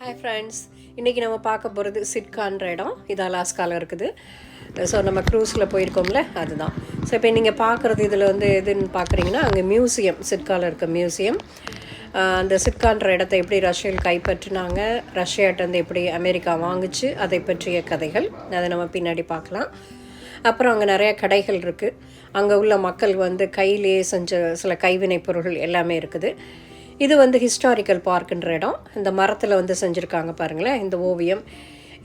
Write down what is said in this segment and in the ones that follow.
Hi friends, இன்றைக்கி நம்ம பார்க்க போகிறது சிட்கான்ற இடம். இது அலாஸ்காவில் இருக்குது. ஸோ நம்ம க்ரூஸில் போயிருக்கோம்ல, அதுதான். ஸோ இப்போ நீங்கள் பார்க்குறது இதில் வந்து எதுன்னு பார்க்குறீங்கன்னா, அங்கே மியூசியம், சிட்காவில் இருக்க மியூசியம். அந்த சிட்கான்ற இடத்த எப்படி ரஷ்யர்கள் கைப்பற்றினாங்க, ரஷ்யாட்டேருந்து எப்படி அமெரிக்கா வாங்குச்சு, அதை பற்றிய கதைகள். அதை நம்ம பின்னாடி பார்க்கலாம். அப்புறம் அங்கே நிறைய கடைகள் இருக்குது. அங்கே உள்ள மக்கள் வந்து கையிலேயே செஞ்ச சில கைவினைப் பொருட்கள் எல்லாமே இருக்குது. இது வந்து ஹிஸ்டாரிக்கல் பார்க்குன்ற இடம். இந்த மரத்தில் வந்து செஞ்சுருக்காங்க பாருங்களேன் இந்த ஓவியம்.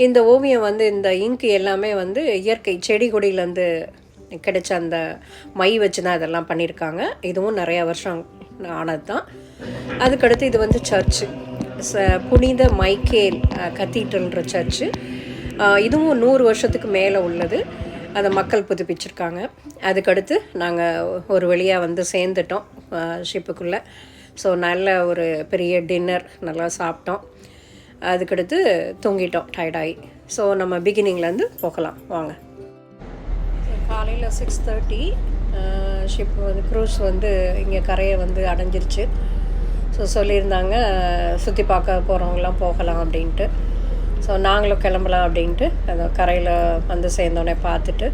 இந்த ஓவியம் வந்து இந்த இங்கு எல்லாமே வந்து இயற்கை செடி கொடியிலேருந்து கிடைச்ச அந்த மை வச்சு தான் இதெல்லாம் பண்ணியிருக்காங்க. இதுவும் நிறையா வருஷம் ஆனது தான். அதுக்கடுத்து இது வந்து சர்ச்சு, புனித மைக்கேல் கத்தீட்ரல்ன்ற சர்ச்சு. இதுவும் 100 வருஷத்துக்கு மேலே உள்ளது. அதை மக்கள் புதுப்பிச்சிருக்காங்க. அதுக்கடுத்து நாங்கள் ஒரு வழியாக வந்து சேர்ந்துட்டோம் ஷிப்புக்குள்ளே. ஸோ நல்ல ஒரு பெரிய டின்னர் நல்லா சாப்பிட்டோம். அதுக்கடுத்து தூங்கிட்டோம் டயர்டாகி. ஸோ நம்ம பிகினிங்லேருந்து போகலாம் வாங்க. காலையில் 6:30 ஷிப் வந்து க்ரூஸ் வந்து இங்கே கரையை வந்து அடைஞ்சிருச்சு. ஸோ சொல்லியிருந்தாங்க சுற்றி பார்க்க போகிறவங்களாம் போகலாம் அப்படின்ட்டு. ஸோ நாங்களும் கிளம்பலாம் அப்படின்ட்டு அந்த கரையில் வந்து சேர்ந்தோடனே பார்த்துட்டு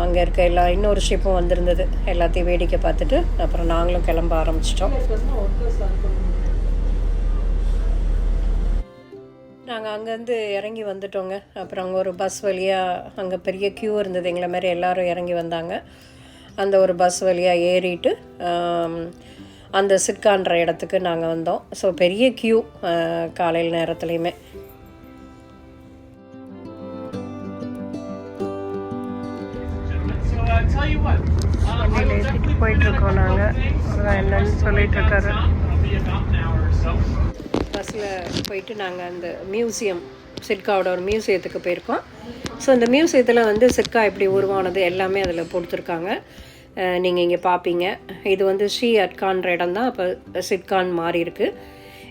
அங்கே இருக்க இன்னொரு ஷிப்பும் வந்திருந்தது. எல்லாத்தையும் வேடிக்கை பார்த்துட்டு அப்புறம் நாங்களும் கிளம்ப ஆரம்பிச்சிட்டோம். நாங்கள் அங்கேருந்து இறங்கி வந்துட்டோங்க. அப்புறம் அங்கே ஒரு பஸ் வழியாக அங்கே பெரிய க்யூ இருந்தது. எங்களை மாதிரி எல்லோரும் இறங்கி வந்தாங்க. அந்த ஒரு பஸ் வழியாக ஏறிட்டு அந்த சிட்கான்ற இடத்துக்கு நாங்கள் வந்தோம். ஸோ பெரிய க்யூ காலையில் நேரத்துலையுமே. போயிட்டுருக்கோம் நாங்கள். என்னன்னு சொல்லிட்டு இருக்காரு. பஸ்ஸில் போயிட்டு நாங்கள் அந்த மியூசியம், சிட்காவோட ஒரு மியூசியத்துக்கு போயிருக்கோம். ஸோ இந்த மியூசியத்தில் வந்து சிட்கா எப்படி உருவானது எல்லாமே அதில் கொடுத்துருக்காங்க. நீங்கள் இங்கே பார்ப்பீங்க. இது வந்து ஸ்ரீ அட்கான்ற இடம் தான் இப்போ சிட்கான் மாறி இருக்குது.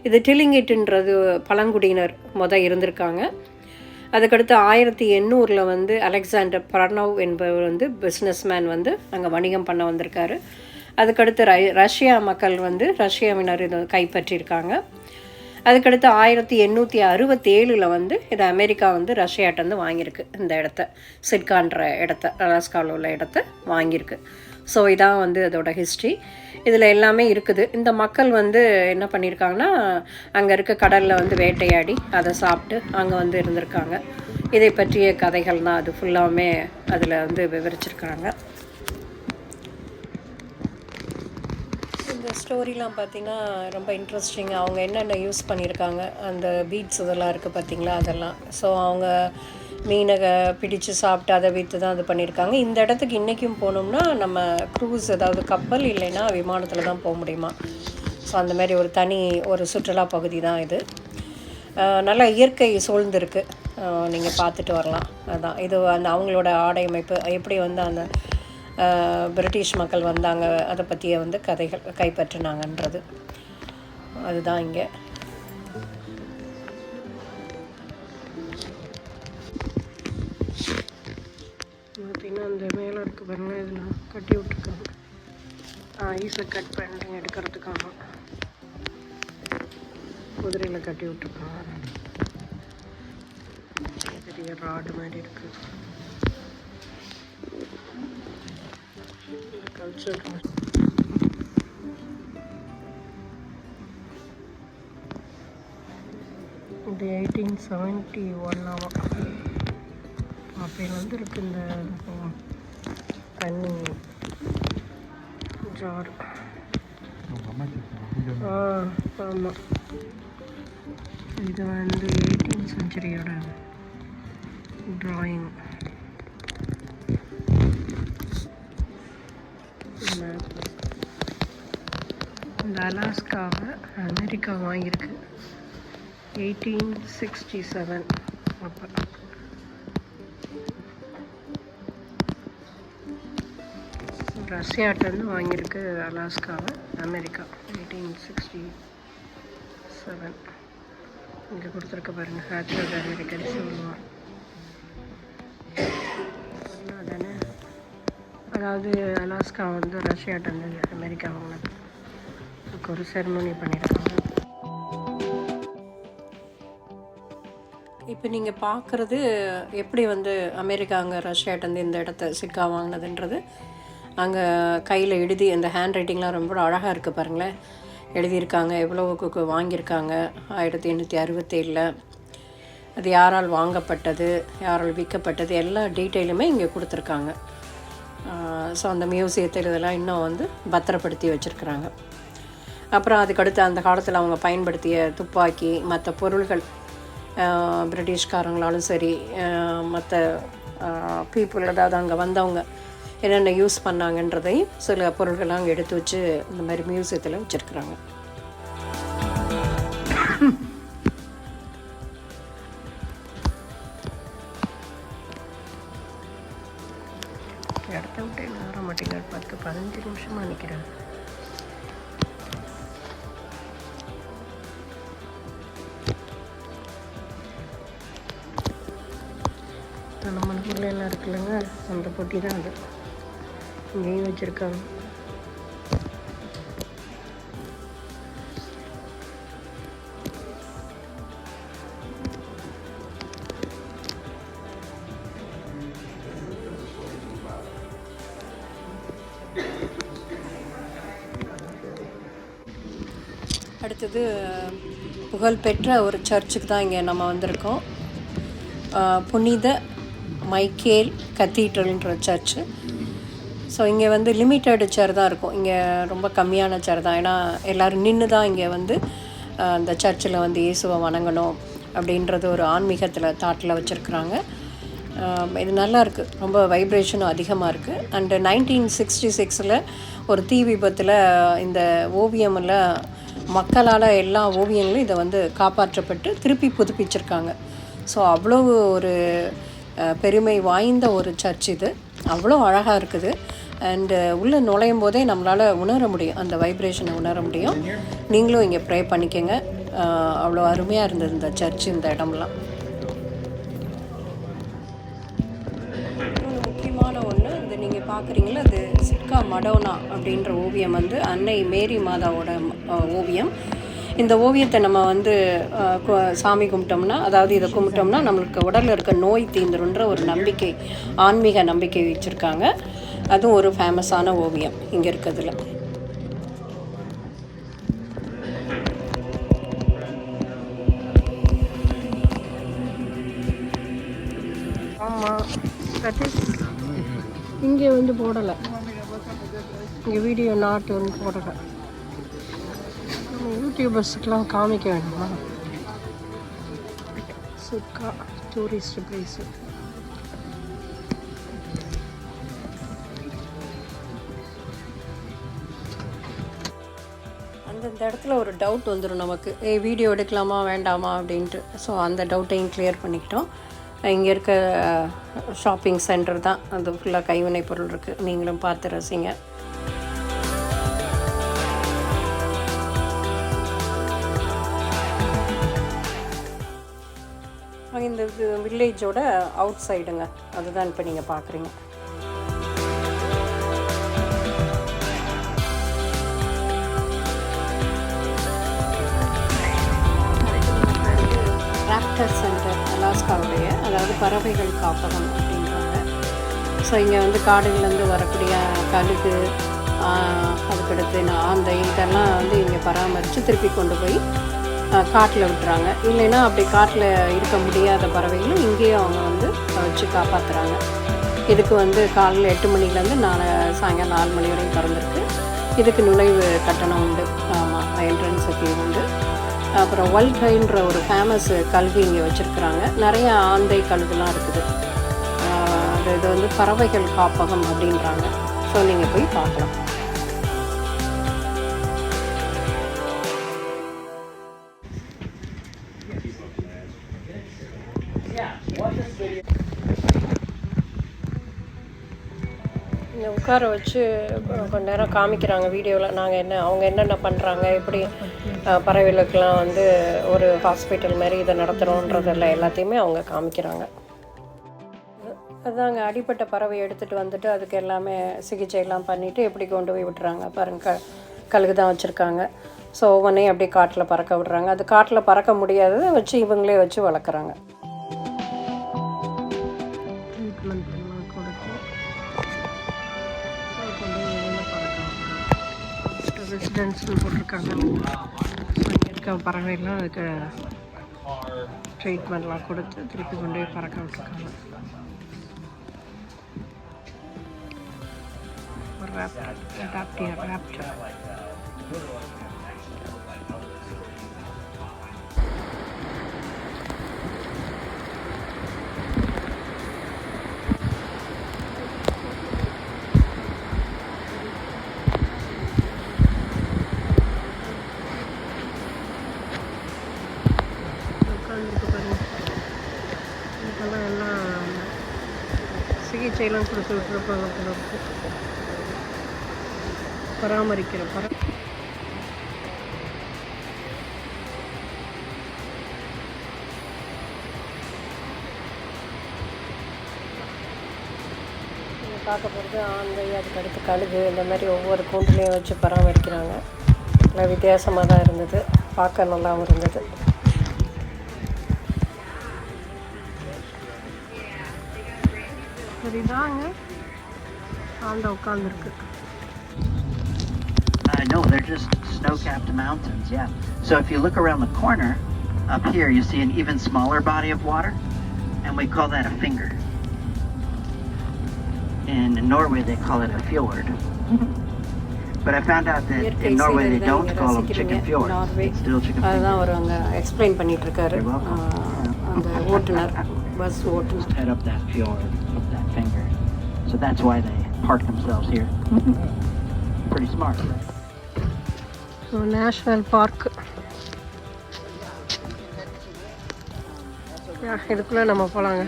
இது டிலிங்கிட்டுன்றது பழங்குடியினர் இருந்திருக்காங்க. அதுக்கடுத்து 1800 வந்து அலெக்சாண்டர் பர்னவ் என்பவர் வந்து பிஸ்னஸ்மேன் வந்து அங்கே வணிகம் பண்ண வந்திருக்காரு. அதுக்கடுத்து ரஷ்யா மக்கள் வந்து ரஷ்யாவினர் இதை கைப்பற்றியிருக்காங்க. அதுக்கடுத்து 1867 வந்து இது அமெரிக்கா வந்து ரஷ்யாட்டேருந்து வாங்கியிருக்கு. இந்த இடத்த, சிட்கான்ற இடத்த, அலாஸ்காவில் உள்ள இடத்த வாங்கியிருக்கு. ஸோ இதான் வந்து அதோட ஹிஸ்ட்ரி. இதில் எல்லாமே இருக்குது. இந்த மக்கள் வந்து என்ன பண்ணியிருக்காங்கன்னா, அங்கே இருக்க கடலில் வந்து வேட்டையாடி அதை சாப்பிட்டு அங்கே வந்து இருந்திருக்காங்க. இதை பற்றிய கதைகள் தான் அது ஃபுல்லாமே அதில் வந்து விவரிச்சிருக்காங்க. இந்த ஸ்டோரிலாம் பார்த்திங்கன்னா ரொம்ப இன்ட்ரெஸ்டிங்காக அவங்க என்னென்ன யூஸ் பண்ணியிருக்காங்க, அந்த பீட்ஸ் இதெல்லாம் இருக்குது பார்த்திங்களா, அதெல்லாம். ஸோ அவங்க மீனை பிடிச்சு சாப்பிட்டு அதை விற்று தான் இது பண்ணியிருக்காங்க. இந்த இடத்துக்கு இன்றைக்கும் போனோம்னா நம்ம க்ரூஸ், அதாவது கப்பல் இல்லைன்னா விமானத்தில் தான் போக முடியுமா. ஸோ அந்தமாரி ஒரு தனி ஒரு சுற்றுலா பகுதி தான் இது. நல்லா இயற்கை சூழ்ந்துருக்கு, நீங்கள் பார்த்துட்டு வரலாம். அதுதான் இது அந்த அவங்களோட ஆடை அமைப்பு எப்படி வந்து அந்த பிரிட்டிஷ் மக்கள் வந்தாங்க, அதை பற்றிய வந்து கதைகள் கைப்பற்றினாங்கன்றது அதுதான் இங்கே. பார்த்தீங்கன்னா அந்த மேலே இருக்க பாருங்கள், இதில் கட்டி விட்ருக்காங்க. ஐஸை கட் பண்ணி எடுக்கிறதுக்காக குதிரையில் கட்டி விட்ருக்காங்க. பெரிய ராடு மாதிரி இருக்குது. கல்ச்சர் இது 1871 ஆகும். அப்போலேருந்து இருக்குது இந்த தண்ணி ஜார். ஆமாம், இது வந்து 18th செஞ்சுரியோட ட்ராயிங். இந்த அலாஸ்காவை அமெரிக்கா வாங்கியிருக்கு 1867 அப்போ. ரஷ்யாட்டேருந்து வாங்கியிருக்கு அலாஸ்காவை அமெரிக்கா 1867. இங்கே கொடுத்துருக்க பாருங்கள், ஹேட்சர்ட் அமெரிக்கன் சொல்லுவான். அதானே, அதாவது அலாஸ்கா வந்து ரஷ்யாட்டேருந்து அமெரிக்கா வாங்கினது. ஒரு செரமனி பண்ணியிருக்காங்க. இப்போ நீங்கள் பார்க்குறது எப்படி வந்து அமெரிக்கா அங்கே ரஷ்யாட்டேருந்து இந்த இடத்த சிட்கா வாங்கினதுன்றது அங்கே கையில் எழுதி அந்த ஹேண்ட் ரைட்டிங்லாம் ரொம்ப அழகாக இருக்குது பாருங்களேன். எழுதியிருக்காங்க எவ்வளோவுக்கு வாங்கியிருக்காங்க 1867. அது யாரால் வாங்கப்பட்டது, யாரால் விற்கப்பட்டது, எல்லா டீட்டெயிலுமே இங்கே கொடுத்துருக்காங்க. ஸோ அந்த மியூசியத்தில் இதெல்லாம் இன்னும் வந்து பத்திரப்படுத்தி வச்சுருக்குறாங்க. அப்புறம் அதுக்கடுத்து அந்த காலத்தில் அவங்க பயன்படுத்திய துப்பாக்கி, மற்ற பொருள்கள், பிரிட்டிஷ்காரங்களாலும் சரி மற்ற பீப்புள், அதாவது அங்கே வந்தவங்க என்னென்ன யூஸ் பண்ணாங்கன்றதையும் சில பொருள்கள்லாம் அங்கே எடுத்து வச்சு இந்த மாதிரி மியூசியத்தில் வச்சுருக்குறாங்க. இடத்த விட்டு வர மாட்டேங்கிறார். 10-15 நிமிஷமாக நிற்கிறேன். நம்மளுக்குள்ள எல்லாம் இருக்குல்லங்க, அந்த பொட்டி தான் அது. இங்கேயும் வச்சுருக்காங்க. அடுத்தது புகழ்பெற்ற ஒரு சர்ச்சுக்கு தான் இங்கே நம்ம வந்திருக்கோம். புனித மைக்கேல் கத்தீட்ரல்ன்ற சர்ச்சு. ஸோ இங்கே வந்து லிமிட்டடு சேர் தான் இருக்கும். இங்கே ரொம்ப கம்மியான சேர் தான். ஏன்னா எல்லோரும் நின்று தான் இங்கே வந்து அந்த சர்ச்சில் வந்து இயேசுவை வணங்கணும் அப்படின்றது ஒரு ஆன்மீகத்தில் தாட்டில் வச்சுருக்குறாங்க. இது நல்லா இருக்குது. ரொம்ப வைப்ரேஷனும் அதிகமாக இருக்குது. அண்டு 1966 ஒரு தீ விபத்தில் இந்த ஓவியமில் மக்களால் எல்லா ஓவியங்களும் இதை வந்து காப்பாற்றப்பட்டு திருப்பி புதுப்பிச்சிருக்காங்க. ஸோ அவ்வளோ ஒரு பெருமை வாய்ந்த ஒரு சர்ச் இது. அவ்வளோ அழகாக இருக்குது. அண்டு உள்ளே நுழையும் போதே நம்மளால் உணர முடியும், அந்த வைப்ரேஷனை உணர முடியும். நீங்களும் இங்கே ப்ரே பண்ணிக்கோங்க. அவ்வளோ அருமையாக இருந்தது இந்த சர்ச், இந்த இடம்லாம். முக்கியமான ஒன்று, இந்த நீங்கள் பார்க்குறீங்களா, அது சிட்கா மடோனா அப்படின்ற ஓவியம் வந்து அன்னை மேரி மாதாவோட ஓவியம். இந்த ஓவியத்தை நம்ம வந்து சாமி கும்பிட்டோம்னா, அதாவது இதை கும்பிட்டோம்னா நம்மளுக்கு உடலில் இருக்க நோய் தீந்துருன்ற ஒரு நம்பிக்கை, ஆன்மீக நம்பிக்கை வச்சுருக்காங்க. அதுவும் ஒரு ஃபேமஸான ஓவியம் இங்கே இருக்கிறதுல. ஆமாம், இங்கே வந்து போடலை, இங்கே வீடியோ நாட்டு வந்து போடலை. யூடியூபர்ஸுக்கெலாம் காமிக்க வேணுமா? Sitka tourist place. அந்தந்த இடத்துல ஒரு டவுட் வந்துடும் நமக்கு, வீடியோ எடுக்கலாமா வேண்டாமா அப்படின்ட்டு. ஸோ அந்த டவுட்டையும் கிளியர் பண்ணிக்கிட்டோம். இங்கே இருக்க ஷாப்பிங் சென்டர் தான், அது ஃபுல்லாக கைவினை பொருள் இருக்குது. நீங்களும் பார்த்து ரசிங்க. இந்த வில்லேஜோட அவுட் சைடுங்க, அதுதான் இப்போ நீங்கள் பார்க்குறீங்க. ராப்டர் சென்டர், அலாஸ்காவுடைய, அதாவது பறவைகள் காப்பகம் அப்படின்றாங்க. ஸோ இங்கே வந்து காடுகள்லேருந்து வரக்கூடிய கழுகு, அதுக்கடுத்து ஆந்தை, இதெல்லாம் வந்து இங்கே பராமரித்து திருப்பி கொண்டு போய் காட்டில் விட்டுறாங்க. இல்லைன்னா அப்படி காட்டில் இருக்க முடியாத பறவைகளும் இங்கேயும் அவங்க வந்து வச்சு காப்பாற்றுறாங்க. இதுக்கு வந்து காலையில் 8 மணிலேருந்து சாயங்காலம் 4 மணி வரையும் திறந்துருக்கு. இதுக்கு நுழைவு கட்டணம் உண்டு. ஆமாம், என்ட்ரன்ஸ் ஃபீ உண்டு. அப்புறம் வல்கைன்ற ஒரு ஃபேமஸ் கல்வி இங்கே வச்சுருக்குறாங்க. நிறைய ஆந்தை கழுகுலாம் இருக்குது. இது வந்து பறவைகள் காப்பகம் அப்படின்றாங்க. ஸோ நீங்கள் போய் பார்க்கலாம். இங்கே உட்கார வச்சு கொஞ்ச நேரம் காமிக்கிறாங்க வீடியோவில். அவங்க என்னென்ன பண்ணுறாங்க, எப்படி பறவைகளுக்கெல்லாம் வந்து ஒரு ஹாஸ்பிட்டல் மாதிரி இதை நடத்துகிறோன்றதில் எல்லாத்தையுமே அவங்க காமிக்கிறாங்க. அதுதாங்க, அடிப்பட்ட பறவை எடுத்துகிட்டு வந்துட்டு அதுக்கு எல்லாமே சிகிச்சையெல்லாம் பண்ணிவிட்டு எப்படி கொண்டு போய் விட்டுறாங்க பாருங்க. கழுகு தான் வச்சுருக்காங்க. ஸோ ஒவ்வொன்றையும் அப்படியே காட்டில் பறக்க விடுறாங்க. அது காட்டில் பறக்க முடியாததை வச்சு இவங்களே வச்சு வளர்க்குறாங்க. ரெசிடென்ஸ்னு போட்டிருக்காங்க. ஸோ இங்கே இருக்க பறவைலாம் அதுக்கு ட்ரீட்மெண்ட்லாம் கொடுத்து திருப்பி கொண்டு போய் பறக்க விட்டுருக்காங்க. ஒரு ராப்டர். இதுக்கெல்லாம் எல்லாம் சிகிச்சையெல்லாம் கொடுத்து விட்டுருப்பாங்க பிள்ளைக்கு பராமரிக்கிற பார்க்க போகிறது ஆந்தை, அதுக்கு அடுத்து கழுகு, இந்த மாதிரி ஒவ்வொரு கூண்டுலேயும் வச்சு பராமரிக்கிறாங்க. நல்லா வித்தியாசமாக தான் இருந்தது, பார்க்க நல்லாவும் இருந்தது. சரிதாங்க ஆந்தை உட்காந்துருக்கு. No, they're just snow-capped mountains, yeah. So if you look around the corner, up here you see an even smaller body of water, and we call that a finger. In Norway they call it a fjord. But I found out that in Norway they don't call them chicken fjord. It's still chicken finger. அதான் அவர் அங்கே explain பண்ணிட்டு இருக்காரு அந்த ஓட்டுநர், bus ஓட்டுநர். Head up that fjord, up that finger. So that's why they park themselves here. Pretty smart. So national park இதுக்குள்ளே நம்ம போகலாங்க.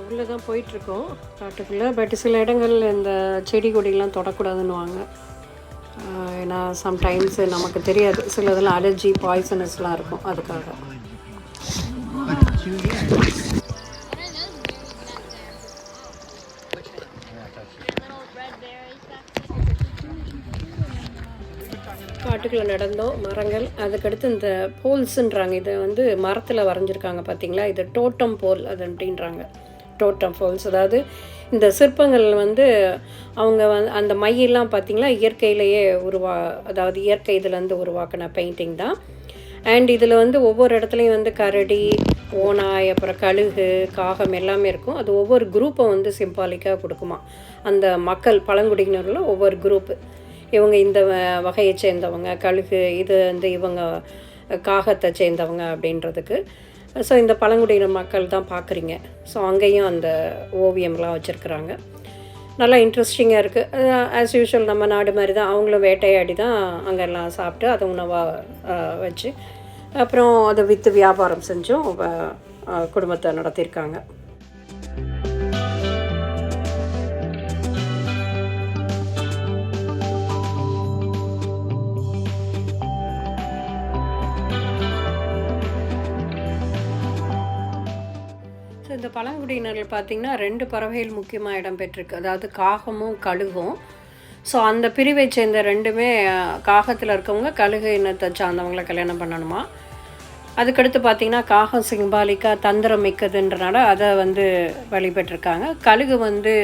உள்ளே தான் போயிட்டுருக்கோம் காட்டுக்குள்ளே. பட் சில இடங்கள் இந்த செடி கொடியெலாம் தொடக்கூடாதுன்னுவாங்க. ஏன்னா சம்டைம்ஸ் நமக்கு தெரியாது, சில இதெல்லாம் அலர்ஜி பாய்சனஸ்லாம் இருக்கும், அதுக்காக. காட்டுக்குள்ளே நடந்தோம், மரங்கள். அதுக்கடுத்து இந்த போல்ஸுன்றாங்க, இதை வந்து மரத்தில் வரைஞ்சிருக்காங்க பார்த்தீங்களா, இது டோட்டம் போல் அது அப்படின்றாங்க. டோட்டம் போல்ஸ், அதாவது இந்த சிற்பங்கள் வந்து அவங்க அந்த மையெல்லாம் பார்த்திங்களா இயற்கையிலேயே அதாவது இயற்கை இதுலேருந்து உருவாக்கின பெயிண்டிங் தான். அண்ட் இதில் வந்து ஒவ்வொரு இடத்துலையும் வந்து கரடி, ஓனாய், அப்புறம் கழுகு, காகம் எல்லாமே இருக்கும். அது ஒவ்வொரு குரூப்பை வந்து சிம்பாலிக்காக கொடுக்குமா. அந்த மக்கள் பழங்குடியினரில் ஒவ்வொரு குரூப்பு, இவங்க இந்த வகையை சேர்ந்தவங்க, கழுகு இது வந்து இவங்க காகத்தை சேர்ந்தவங்க அப்படின்றதுக்கு. ஸோ இந்த பழங்குடியினர் மக்கள் தான் பார்க்குறீங்க. ஸோ அங்கேயும் அந்த ஓவியம்லாம் வச்சுருக்குறாங்க. நல்லா இன்ட்ரெஸ்டிங்காக இருக்குது. ஆஸ் யூஷுவல் நம்ம நாடு மாதிரி தான், அவங்களும் வேட்டையாடி தான் அங்கெல்லாம் சாப்பிட்டு அதை உணவாக வச்சு அப்புறம் அதை விற்று வியாபாரம் செஞ்சும் குடும்பத்தை நடத்தியிருக்காங்க. இந்த பழங்குடியினர்கள் பார்த்திங்கன்னா 2 பறவைகள் முக்கியமாக இடம் பெற்றிருக்கு, அதாவது காகமும் கழுகும். ஸோ அந்த பிரிவை சேர்ந்த 2மே காகத்தில் இருக்கவங்க கழுகு இனத்தை சார்ந்தவங்களை கல்யாணம் பண்ணணுமா. அதுக்கடுத்து பார்த்திங்கன்னா காகம் சிம்பாலிக்காக தந்திரம் மிக்கதுன்றனால அதை வந்து வழிபட்டிருக்காங்க. கழுகு வந்து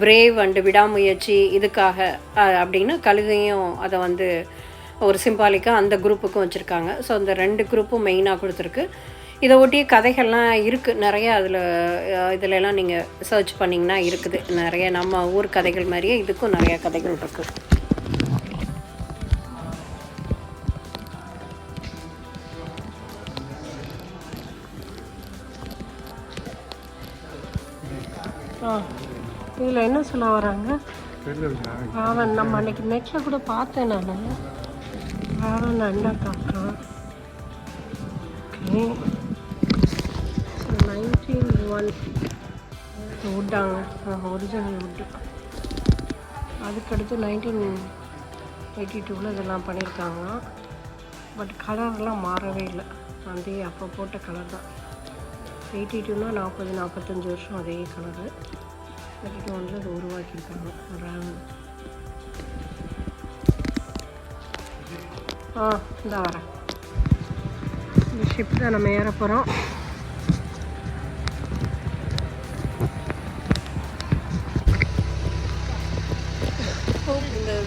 பிரேவ் அண்டு விடாமுயற்சி இதுக்காக அப்படின்னு கழுகையும் அதை வந்து ஒரு சிம்பாலிக்காக அந்த குரூப்புக்கும் வச்சுருக்காங்க. ஸோ அந்த 2 குரூப்பும் மெயினாக கொடுத்துருக்கு. இதை ஒட்டிய கதைகள்லாம் இருக்குது நிறைய. இதிலெல்லாம் நீங்கள் சர்ச் பண்ணிங்கன்னா இருக்குது நிறைய, நம்ம ஊர் கதைகள் மாதிரியே இதுக்கும் நிறையா கதைகள் இருக்குது. இதில் என்ன சொல்ல வராங்க, ராவன் நம்ம அன்றைக்கி நெட்டில் கூட பார்த்தேன் நான். ராவன் அண்ணா காக்கா. ஓகே, 1901 வுட்டாங்க, ஒரிஜினல் வுட்டு. அதுக்கடுத்து 1982 இதெல்லாம் பண்ணியிருக்காங்க. பட் கலர்லாம் மாறவே இல்லை, அதே அப்போ போட்ட கலர் தான். 82னா 40-45 வருஷம் அதே கலரு. 31 இது உருவாக்கியிருக்காங்க. இந்த வரேன், இந்த ஷிப் தான் நம்ம ஏற போகிறோம்.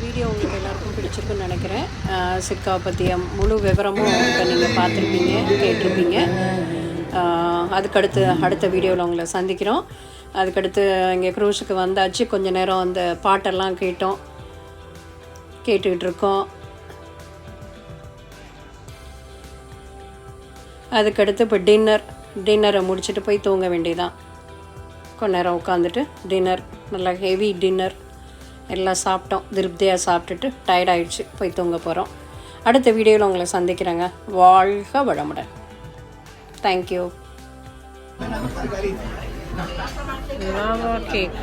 வீடியோ உங்களுக்கு எல்லாருக்கும் பிடிச்சிருக்குன்னு நினைக்கிறேன். சிட்காவை பற்றிய முழு விவரமும் இப்போ நீங்கள் பார்த்துருப்பீங்க, கேட்டிருப்பீங்க. அதுக்கடுத்து அடுத்த வீடியோவில் உங்களை சந்திக்கிறோம். அதுக்கடுத்து இங்கே க்ரூஸுக்கு வந்தாச்சு. கொஞ்சம் நேரம் அந்த பாட்டெல்லாம் கேட்டுக்கிட்டு இருக்கோம். அதுக்கடுத்து இப்போ டின்னரை முடிச்சுட்டு போய் தூங்க வேண்டியதான். கொஞ்ச நேரம் உட்காந்துட்டு நல்லா ஹெவி டின்னர் எல்லாம் சாப்பிட்டோம். திருப்தியாக சாப்பிட்டுட்டு டயர்டாயிடுச்சு, போய் தூங்க போகிறோம். அடுத்த வீடியோவில் உங்களை சந்திக்கிறேங்க. வாழ்க வளமுடன். தேங்க்யூ. கேக்